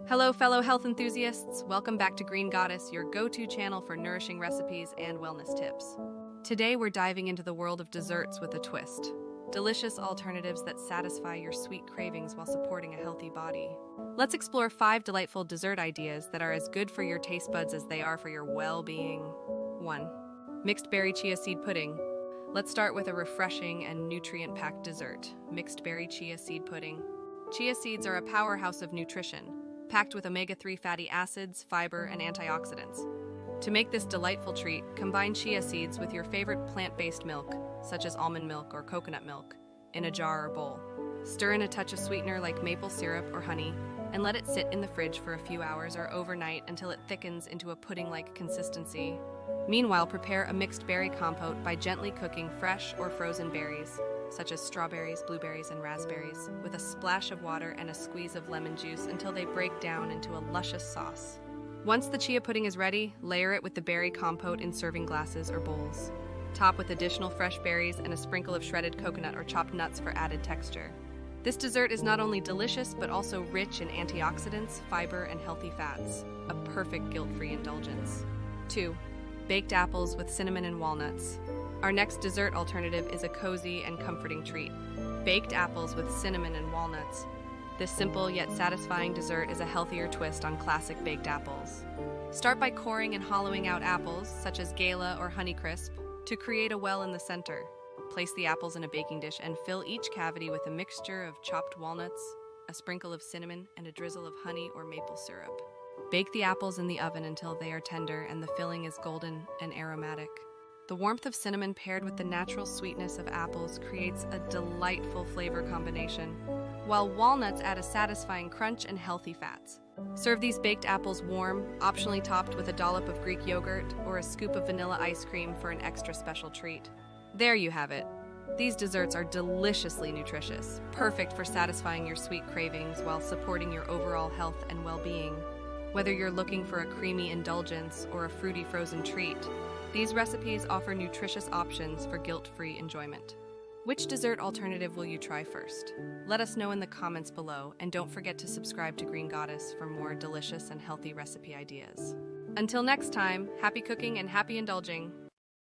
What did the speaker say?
Hello, fellow health enthusiasts. Welcome back to Green Goddess, your go-to channel for nourishing recipes and wellness tips. Today, we're diving into the world of desserts with a twist. Delicious alternatives that satisfy your sweet cravings while supporting a healthy body. Let's explore 5 delightful dessert ideas that are as good for your taste buds as they are for your well-being. 1. Mixed berry chia seed pudding. Let's start with a refreshing and nutrient-packed dessert, mixed berry chia seed pudding. Chia seeds are a powerhouse of nutrition, packed with omega-3 fatty acids, fiber, and antioxidants. To make this delightful treat, combine chia seeds with your favorite plant-based milk, such as almond milk or coconut milk, in a jar or bowl. Stir in a touch of sweetener like maple syrup or honey, and let it sit in the fridge for a few hours or overnight until it thickens into a pudding-like consistency. Meanwhile, prepare a mixed berry compote by gently cooking fresh or frozen berries, such as strawberries, blueberries, and raspberries, with a splash of water and a squeeze of lemon juice until they break down into a luscious sauce. Once the chia pudding is ready, layer it with the berry compote in serving glasses or bowls. Top with additional fresh berries and a sprinkle of shredded coconut or chopped nuts for added texture. This dessert is not only delicious, but also rich in antioxidants, fiber, and healthy fats, a perfect guilt-free indulgence. 2. Baked apples with cinnamon and walnuts. Our next dessert alternative is a cozy and comforting treat. Baked apples with cinnamon and walnuts. This simple yet satisfying dessert is a healthier twist on classic baked apples. Start by coring and hollowing out apples, such as Gala or Honeycrisp, to create a well in the center. Place the apples in a baking dish and fill each cavity with a mixture of chopped walnuts, a sprinkle of cinnamon, and a drizzle of honey or maple syrup. Bake the apples in the oven until they are tender and the filling is golden and aromatic. The warmth of cinnamon paired with the natural sweetness of apples creates a delightful flavor combination, while walnuts add a satisfying crunch and healthy fats. Serve these baked apples warm, optionally topped with a dollop of Greek yogurt or a scoop of vanilla ice cream for an extra special treat. There you have it. These desserts are deliciously nutritious, perfect for satisfying your sweet cravings while supporting your overall health and well-being. Whether you're looking for a creamy indulgence or a fruity frozen treat, these recipes offer nutritious options for guilt-free enjoyment. Which dessert alternative will you try first? Let us know in the comments below, and don't forget to subscribe to Green Goddess for more delicious and healthy recipe ideas. Until next time, happy cooking and happy indulging!